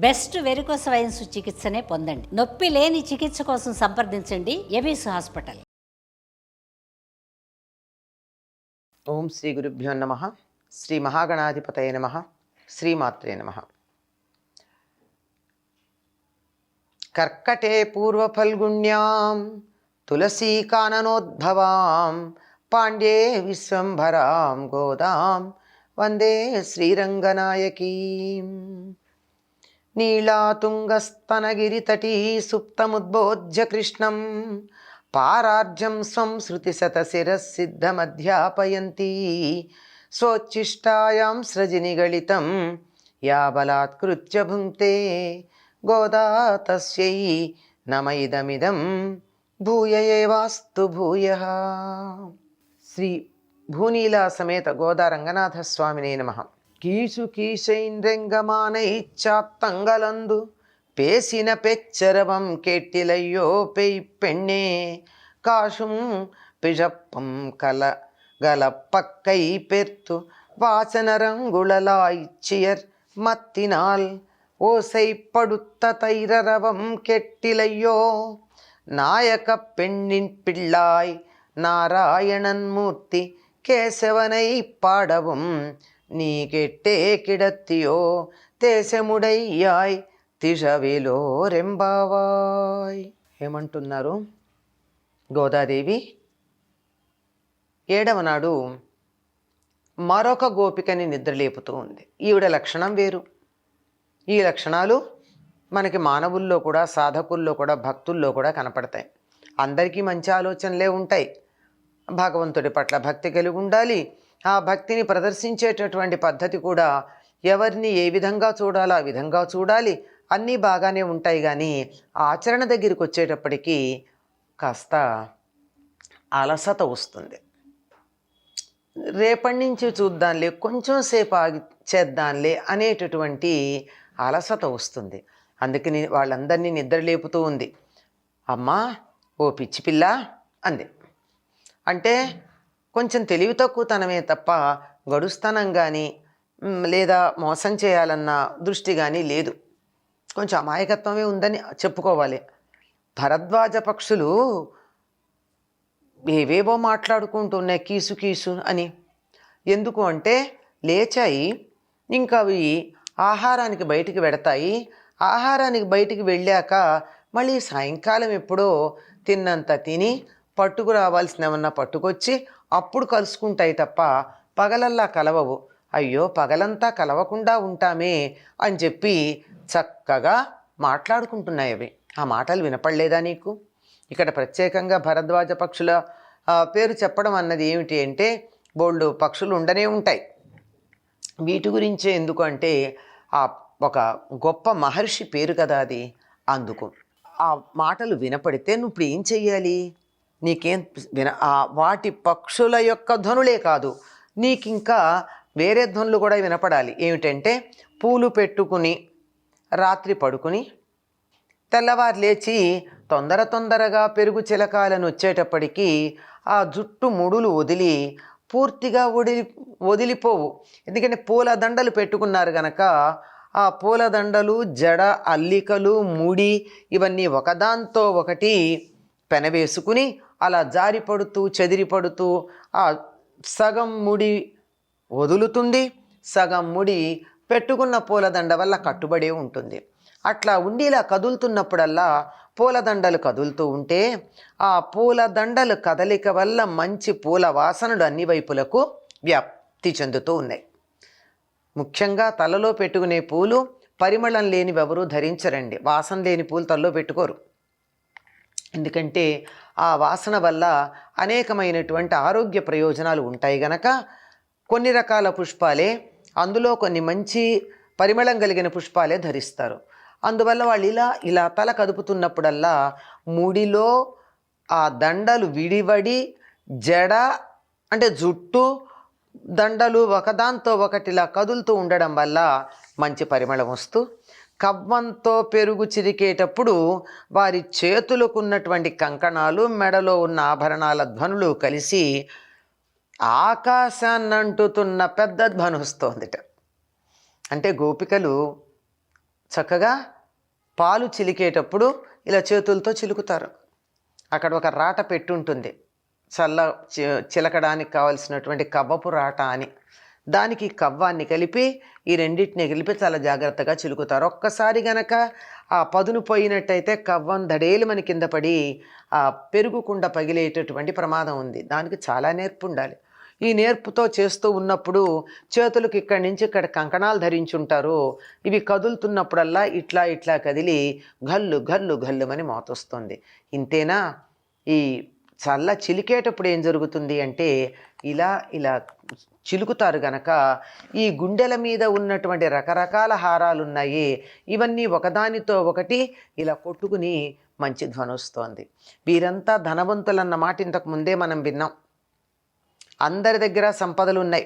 Best varicose veins చికిత్సనే పొందండి. నొప్పి లేని చికిత్స కోసం సంప్రదించండి ఎబిస్ హాస్పిటల్. ఓం శ్రీ గురుభ్యో నమః. శ్రీ మహాగణాధిపతయ నమః. శ్రీమాత్రే నమః. కర్కటే పూర్వఫల్గుణ్యాం తులసీకాననోద్భవాం పాండ్యే విశ్వంభరాం గోదాం వందే శ్రీరంగనాయకీం. నీళాతుంగస్తనగిరితటీ సుప్తముద్బోధ్య కృష్ణం పారార్జం స్వం శృతిశతశిరసిద్ధమధ్యాపయంతి స్వోచ్ఛిష్టాయాం సృజినిగళితం యా బలాత్కృత్య భుంక్తే గోదా తస్యై నమ ఇదమిదం భూయ ఏవాస్తు భూయః. శ్రీ భూనీలా సమేత గోదా రంగనాథ స్వామినే నమః. కీసు కీశైంద్రెంగమానైచ్చాత్తంగలందు పేసిన పెచ్చరవం కెట్టిలయ్యో పెయ్ పెണ്ണే కాశుం పిழப்பம் கலகலப்பக்கை பெர்த்து வாசனரங்குழலாய்ச்சியர் மத்தினால் ஓசை படுத்த தைரரவம் கெட்டிலையோ நாயக பெண்ணின் பிள்ளாய் நாராயணன் மூர்த்தி கேசவனை பாடவும் நீ கெட்டே கிடத்தியோ தேశముడయ్యాయ్ తిషవిలో రెంబావాయ్. ఏమంటున్నారు గోదాదేవి? ఏడవ నాడు మరొక గోపికని నిద్రలేపుతూ ఉంది. ఈవిడ లక్షణం వేరు. ఈ లక్షణాలు మనకి మానవుల్లో కూడా, సాధకుల్లో కూడా, భక్తుల్లో కూడా కనపడతాయి. అందరికీ మంచి ఆలోచనలే ఉంటాయి. భగవంతుడి పట్ల భక్తి కలిగి ఉండాలి. ఆ భక్తిని ప్రదర్శించేటటువంటి పద్ధతి కూడా ఎవరిని ఏ విధంగా చూడాలో ఆ విధంగా చూడాలి. అన్నీ బాగానే ఉంటాయి. కానీ ఆచరణ దగ్గరికి వచ్చేటప్పటికీ కాస్త అలసత వస్తుంది. రేపటి నుంచి చూద్దాంలే, కొంచెం సేపు ఆగి చేద్దాంలే అనేటటువంటి అలసత వస్తుంది. అందుకని వాళ్ళందరినీ నిద్రలేపుతూ ఉంది. అమ్మా ఓ పిచ్చి పిల్ల అంది. అంటే కొంచెం తెలివి తక్కువతనమే తప్ప గడుస్తనం కానీ లేదా మోసం చేయాలన్న దృష్టి కానీ లేదు. కొంచెం అమాయకత్వమే ఉందని చెప్పుకోవాలి. భరద్వాజ పక్షులు ఏవేవో మాట్లాడుకుంటున్నాయి కీసు కీసు అని. ఎందుకు అంటే లేచాయి, ఇంకా అవి ఆహారానికి బయటికి వెడతాయి. ఆహారానికి బయటికి వెళ్ళాక మళ్ళీ సాయంకాలం ఎప్పుడో తిన్నంత తిని పట్టుకు రావాల్సినవన్నా పట్టుకొచ్చి అప్పుడు కలుసుకుంటాయి తప్ప పగలల్లా కలవవు. అయ్యో పగలంతా కలవకుండా ఉంటామే అని చెప్పి చక్కగా మాట్లాడుకుంటున్నాయి అవి. ఆ మాటలు వినపడలేదా నీకు? ఇక్కడ ప్రత్యేకంగా భరద్వాజ పక్షుల పేరు చెప్పడం అన్నది ఏమిటి అంటే, బోల్డు పక్షులు ఉండనే ఉంటాయి. వీటి గురించే ఎందుకు అంటే ఆ ఒక గొప్ప మహర్షి పేరు కదా అది. అందుకు ఆ మాటలు వినపడితే నువ్వు ఇప్పుడు ఏం చెయ్యాలి? నీకేం వాటి పక్షుల యొక్క ధ్వనులే కాదు, నీకింకా వేరే ధ్వనులు కూడా వినపడాలి. ఏమిటంటే పూలు పెట్టుకుని రాత్రి పడుకుని తెల్లవారు లేచి తొందరగా పెరుగు చిలకాలను వచ్చేటప్పటికీ ఆ జుట్టు ముడులు వదిలి పూర్తిగా వదిలిపోవు. ఎందుకంటే పూల దండలు పెట్టుకున్నారు గనక ఆ పూలదండలు, జడ, అల్లికలు, ముడి ఇవన్నీ ఒకదాంతో ఒకటి పెనవేసుకుని అలా జారిపడుతూ చెదిరిపడుతూ ఆ సగం ముడి వదులుతుంది, సగం ముడి పెట్టుకున్న పూలదండ వల్ల కట్టుబడే ఉంటుంది. అట్లా ఉండి ఇలా కదులుతున్నప్పుడల్లా పూలదండలు కదులుతూ ఉంటే ఆ పూలదండలు కదలిక వల్ల మంచి పూల వాసనలు అన్ని వైపులకు వ్యాప్తి చెందుతూ ఉన్నాయి. ముఖ్యంగా తలలో పెట్టుకునే పూలు పరిమళం లేనివి ఎవరూ ధరించరండి. వాసన లేని పూలు తలలో పెట్టుకోరు. ఎందుకంటే ఆ వాసన వల్ల అనేకమైనటువంటి ఆరోగ్య ప్రయోజనాలు ఉంటాయి గనక కొన్ని రకాల పుష్పాలే, అందులో కొన్ని మంచి పరిమళం కలిగిన పుష్పాలే ధరిస్తారు. అందువల్ల వాళ్ళు ఇలా తల కదుపుతున్నప్పుడల్లా ముడిలో ఆ దండలు విడివడి జడ అంటే జుట్టు దండలు ఒకదాంతో ఒకటిలా కదులుతూ ఉండడం వల్ల మంచి పరిమళం వస్తూ, కవ్వంతో పెరుగు చిరికేటప్పుడు వారి చేతులకు ఉన్నటువంటి కంకణాలు, మెడలో ఉన్న ఆభరణాల ధ్వనులు కలిసి ఆకాశాన్ని అంటుతున్న పెద్ద ధ్వని వస్తోందిట. అంటే గోపికలు చక్కగా పాలు చిలికేటప్పుడు ఇలా చేతులతో చిలుకుతారు. అక్కడ ఒక రాట పెట్టుంటుంది, చిలకడానికి కావలసినటువంటి కవ్వపు రాట అని. దానికి కవ్వాన్ని కలిపి ఈ రెండింటిని కలిపి చాలా జాగ్రత్తగా చిలుకుతారు. ఒక్కసారి గనక ఆ పదును పోయినట్టయితే కవ్వం దడేలు మన కింద పడి ఆ పెరుగుకుండ పగిలేటటువంటి ప్రమాదం ఉంది. దానికి చాలా నేర్పు ఉండాలి. ఈ నేర్పుతో చేస్తూ ఉన్నప్పుడు చేతులకు ఇక్కడి నుంచి ఇక్కడ కంకణాలు ధరించుంటారు. ఇవి కదులుతున్నప్పుడల్లా ఇట్లా ఇట్లా కదిలి గల్లు గల్లు గల్లుమని మోతొస్తుంది. ఇంతేనా? ఈ చల్ల చిలికేటప్పుడు ఏం జరుగుతుంది అంటే ఇలా ఇలా చిలుకుతారు గనక ఈ గుండెల మీద ఉన్నటువంటి రకరకాల హారాలు ఉన్నాయి, ఇవన్నీ ఒకదానితో ఒకటి ఇలా కొట్టుకుని మంచి ధ్వని వస్తోంది. వీరంతా ధనవంతులన్న మాట ఇంతకు ముందే మనం విన్నాం. అందరి దగ్గర సంపదలు ఉన్నాయి,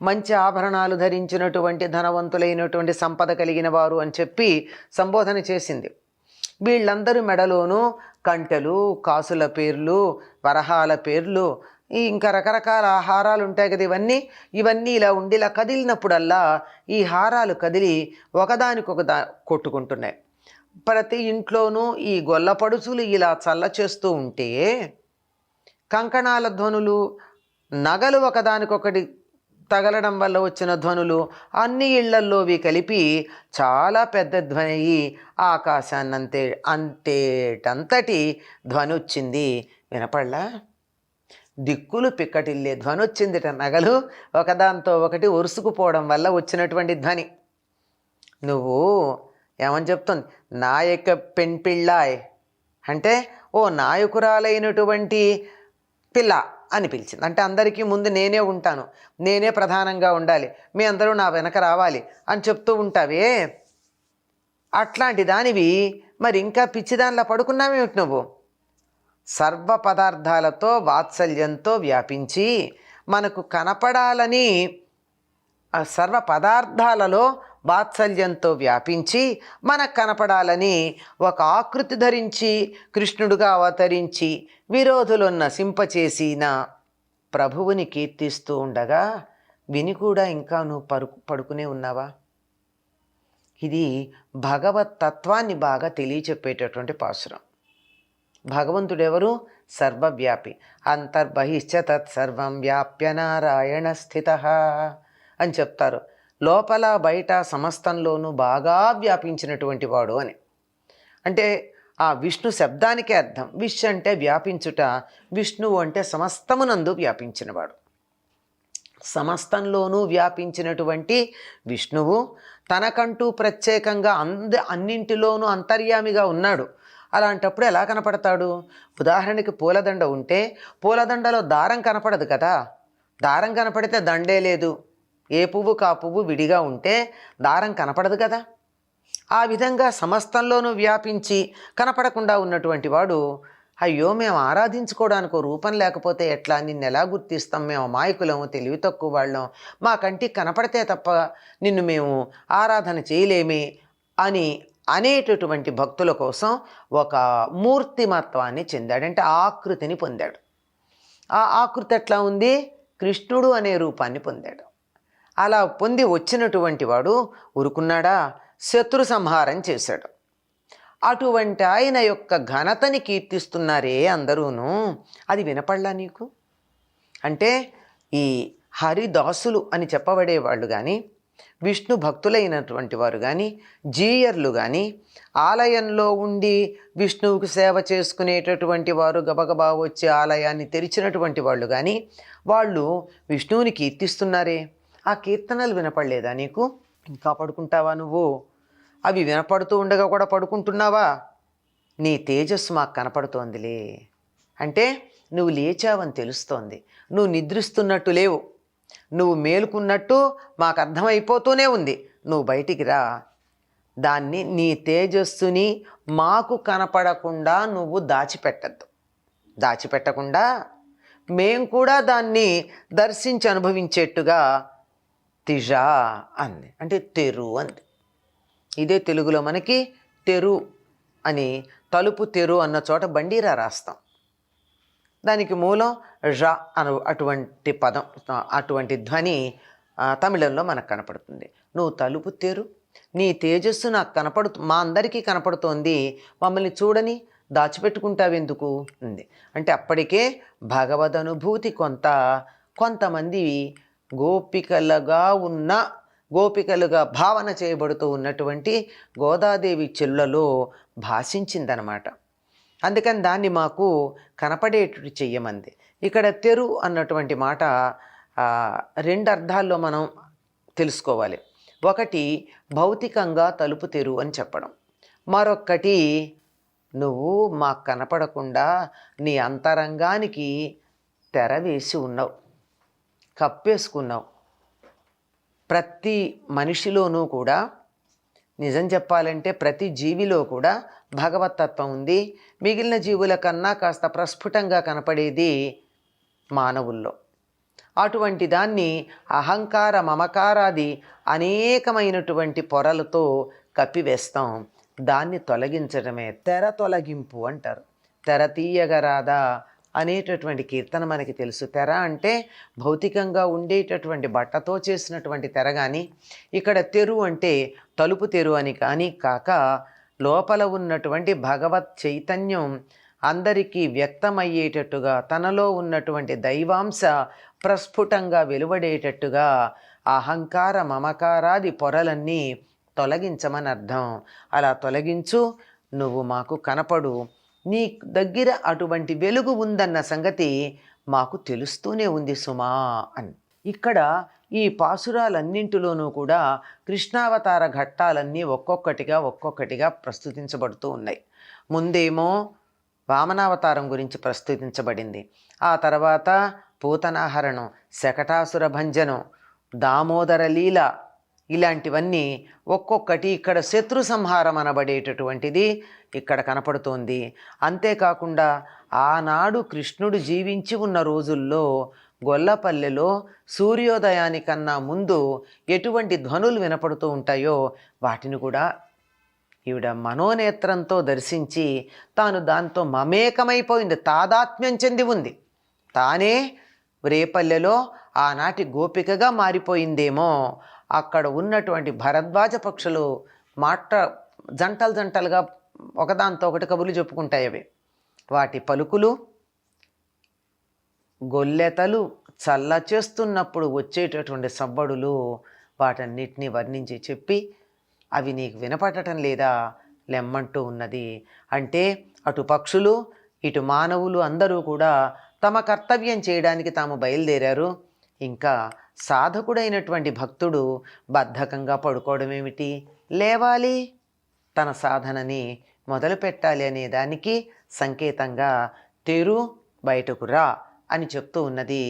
మంచి ఆభరణాలు ధరించినటువంటి ధనవంతులైనటువంటి సంపద కలిగిన వారు అని చెప్పి సంబోధన చేసింది. వీళ్ళందరూ మెడలోనూ కంటెలు, కాసుల పేర్లు, వరహాల పేర్లు, ఇంకా రకరకాల హారాలు ఉంటాయి కదా, ఇవన్నీ ఇలా ఉండి ఇలా కదిలినప్పుడల్లా ఈ హారాలు కదిలి ఒకదానికొక కొట్టుకుంటున్నాయి. ప్రతి ఇంట్లోనూ ఈ గొల్లపడుచులు ఇలా చల్ల చేస్తూ ఉంటే కంకణాల ధ్వనులు, నగలు ఒకదానికొకటి తగలడం వల్ల వచ్చిన ధ్వనులు అన్ని ఇళ్లల్లోవి కలిపి చాలా పెద్ద ధ్వని అయ్యి ఆకాశాన్ని అంతేటంతటి ధ్వని వచ్చింది. వినపడలా? దిక్కులు పిక్కటిల్లే ధ్వని వచ్చిందిట. నగలు ఒకదాంతో ఒకటి ఒరుసుకుపోవడం వల్ల వచ్చినటువంటి ధ్వని. నువ్వు ఏమని చెప్తుంది? నాయక పెన్పిళ్ళాయ్ అంటే ఓ నాయకురాలైనటువంటి పిల్ల అని పిలిచింది. అంటే అందరికీ ముందు నేనే ఉంటాను, నేనే ప్రధానంగా ఉండాలి, మీ అందరూ నా వెనక రావాలి అని చెప్తూ ఉంటావే, అట్లాంటి దానివి మరి ఇంకా పిచ్చిదానిలా పడుకున్నావేమిటి నువ్వు? సర్వ పదార్థాలతో వాత్సల్యంతో వ్యాపించి మనకు కనపడాలని, సర్వ పదార్థాలలో వాత్సల్యంతో వ్యాపించి మనకు కనపడాలని ఒక ఆకృతి ధరించి కృష్ణుడుగా అవతరించి విరోధులను నశింపచేసిన ప్రభువుని కీర్తిస్తూ ఉండగా విని కూడా ఇంకా నువ్వు పడుకునే ఉన్నావా? ఇది భగవత్ తత్వాన్ని బాగా తెలియచెప్పేటటువంటి పాసురం. భగవంతుడెవరు? సర్వవ్యాపి. అంతర్బహిశ్చ తత్సర్వం వ్యాప్య నారాయణ స్థితః అని చెప్తారు. లోపల బయట సమస్తంలోనూ బాగా వ్యాపించినటువంటి వాడు అని. అంటే ఆ విష్ణు శబ్దానికే అర్థం. విష్ అంటే వ్యాపించుట, విష్ణువు అంటే సమస్తమునందు వ్యాపించినవాడు. సమస్తంలోనూ వ్యాపించినటువంటి విష్ణువు తనకంటూ ప్రత్యేకంగా అన్నింటిలోనూ అంతర్యామిగా ఉన్నాడు. అలాంటప్పుడు ఎలా కనపడతాడు? ఉదాహరణకి పూలదండ ఉంటే పూలదండలో దారం కనపడదు కదా. దారం కనపడితే దండే లేదు. ఏ పువ్వు కా పువ్వు విడిగా ఉంటే దారం కనపడదు కదా. ఆ విధంగా సమస్తంలోనూ వ్యాపించి కనపడకుండా ఉన్నటువంటి వాడు, అయ్యో మేము ఆరాధించుకోవడానికి రూపం లేకపోతే ఎట్లా, నిన్ను ఎలా గుర్తిస్తాం, మేము అమాయకులము, తెలివి తక్కువ వాళ్ళం, మా కంటికి కనపడితే తప్ప నిన్ను మేము ఆరాధన చేయలేమే అని అనేటటువంటి భక్తుల కోసం ఒక మూర్తిమత్వాన్ని చెందాడు. అంటే ఆకృతిని పొందాడు. ఆ ఆకృతి ఎట్లా ఉంది? కృష్ణుడు అనే రూపాన్ని పొందాడు. అలా పొంది వచ్చినటువంటి వాడు ఊరుకున్నాడా? శత్రు సంహారం చేశాడు. అటువంటి ఆయన యొక్క ఘనతని కీర్తిస్తున్నారే అందరూను. అది వినపడలా నీకు? అంటే ఈ హరిదాసులు అని చెప్పబడేవాళ్ళు కానీ, విష్ణు భక్తులైనటువంటి వారు కానీ, జీయర్లు కానీ, ఆలయంలో ఉండి విష్ణువుకు సేవ చేసుకునేటటువంటి వారు, గబగబా వచ్చి ఆలయాన్ని తెరిచినటువంటి వాళ్ళు కానీ, వాళ్ళు విష్ణువుని కీర్తిస్తున్నారే, ఆ కీర్తనలు వినపడలేదా నీకు? ఇంకా పడుకుంటావా నువ్వు? అవి వినపడుతూ ఉండగా కూడా పడుకుంటున్నావా? నీ తేజస్సు మాకు కనపడుతోందిలే. అంటే నువ్వు లేచావని తెలుస్తోంది. నువ్వు నిద్రిస్తున్నట్టు లేవు, నువ్వు మేలుకున్నట్టు మాకు అర్థమైపోతూనే ఉంది. నువ్వు బయటికి రా. దాన్ని, నీ తేజస్సుని మాకు కనపడకుండా నువ్వు దాచిపెట్టద్దు. దాచిపెట్టకుండా మేం కూడా దాన్ని దర్శించి అనుభవించేట్టుగా తిజా అంది. అంటే తెరు అంది. ఇదే తెలుగులో మనకి తెరు అని, తలుపు తెరు అన్న చోట బండీరా రాస్తాం. దానికి మూలం ఝ అటువంటి పదం, అటువంటి ధ్వని తమిళంలో మనకు కనపడుతుంది. నువ్వు తలుపు తెరు నీ తేజస్సు నాకు మా అందరికీ కనపడుతోంది, మమ్మల్ని చూడని దాచిపెట్టుకుంటావెందుకు ఉంది. అంటే అప్పటికే భగవద్ అనుభూతి కొంతమంది గోపికలుగా భావన చేయబడుతూ ఉన్నటువంటి గోదాదేవి చెల్లలో భాషించిందనమాట. అందుకని దాన్ని మాకు కనపడేటట్టు చెయ్యమంది. ఇక్కడ తెరు అన్నటువంటి మాట రెండు అర్థాల్లో మనం తెలుసుకోవాలి. ఒకటి భౌతికంగా తలుపు తెరు అని చెప్పడం, మరొక్కటి నువ్వు మాకు కనపడకుండా నీ అంతరంగానికి తెర వేసి ఉన్నావు, కప్పేసుకున్నావు. ప్రతి మనిషిలోనూ కూడా, నిజం చెప్పాలంటే ప్రతి జీవిలో కూడా భగవతత్వం ఉంది. మిగిలిన జీవుల కన్నా కాస్త ప్రస్ఫుటంగా కనపడేది మానవుల్లో. అటువంటి దాన్ని అహంకార మమకారాది అనేకమైనటువంటి పొరలతో కప్పివేస్తాం. దాన్ని తొలగించడమే తెర తొలగింపు అంటారు. తెర తీయగరాదా అనేటటువంటి కీర్తన మనకి తెలుసు. తెర అంటే భౌతికంగా ఉండేటటువంటి బట్టతో చేసినటువంటి తెర కానీ, ఇక్కడ తెరు అంటే తలుపు తెరు అని కానీ కాక, లోపల ఉన్నటువంటి భగవత్ చైతన్యం అందరికీ వ్యక్తమయ్యేటట్టుగా, తనలో ఉన్నటువంటి దైవాంశ ప్రస్ఫుటంగా వెలువడేటట్టుగా అహంకార మమకారాది పొరలన్నీ తొలగించమని అర్థం. అలా తొలగించు, నువ్వు మాకు కనపడు, నీ దగ్గర అటువంటి వెలుగు ఉందన్న సంగతి మాకు తెలుస్తూనే ఉంది సుమా అని. ఇక్కడ ఈ పాసురాలన్నింటిలోనూ కూడా కృష్ణావతార ఘట్టాలన్నీ ఒక్కొక్కటిగా ప్రస్తుతించబడుతూ ఉన్నాయి. ముందేమో వామనావతారం గురించి ప్రస్తుతించబడింది, ఆ తర్వాత పూతనాహరణం, శకటాసుర భంజనం, దామోదర లీల, ఇలాంటివన్నీ ఒక్కొక్కటి. ఇక్కడ శత్రు సంహారం అనబడేటటువంటిది ఇక్కడ కనపడుతోంది. అంతేకాకుండా ఆనాడు కృష్ణుడు జీవించి ఉన్న రోజుల్లో గొల్లపల్లెలో సూర్యోదయానికన్నా ముందు ఎటువంటి ధ్వనులు వినపడుతూ ఉంటాయో వాటిని కూడా ఈవిడ మనోనేత్రంతో దర్శించి తాను దాంతో మమేకమైపోయింది, తాదాత్మ్యం చెంది ఉంది. తానే రేపల్లెలో ఆనాటి గోపికగా మారిపోయిందేమో. అక్కడ ఉన్నటువంటి భరద్వాజ పక్షులు జంటలుగా ఒకదాంతో ఒకటి కబుర్లు చెప్పుకుంటాయి. అవి వాటి పలుకులు, గొల్లెతలు చల్ల చేస్తున్నప్పుడు వచ్చేటటువంటి సవ్వడులు, వాటన్నిటినీ వర్ణించి చెప్పి, అవి నీకు వినపడటం లేదా లెమ్మంటూ ఉన్నది. అంటే అటు పక్షులు ఇటు మానవులు అందరూ కూడా తమ కర్తవ్యం చేయడానికి తాము బయలుదేరారు. ఇంకా సాధకుడైనటువంటి భక్తుడు బద్ధకంగా పడుకోవడం ఏమిటి, లేవాలి, తన సాధనని మొదలు పెట్టాలి అనే దానికి సంకేతంగా తెరు, బయటకు రా అని చెప్తూ ఉన్నది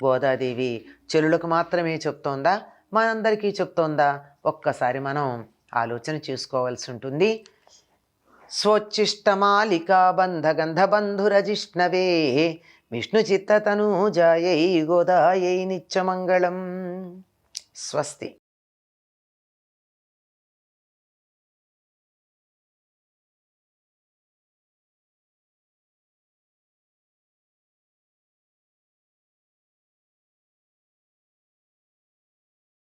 గోదాదేవి. చెలులకు మాత్రమే చెప్తోందా, మనందరికీ చెప్తోందా? ఒక్కసారి మనం ఆలోచన చేసుకోవాల్సి ఉంటుంది. స్వోచ్చిష్టమాలికా బంధగంధబంధురజిష్ణవే విష్ణు చిత్తతనూజాయై గోదాయై నిత్యమంగళం. స్వస్తి.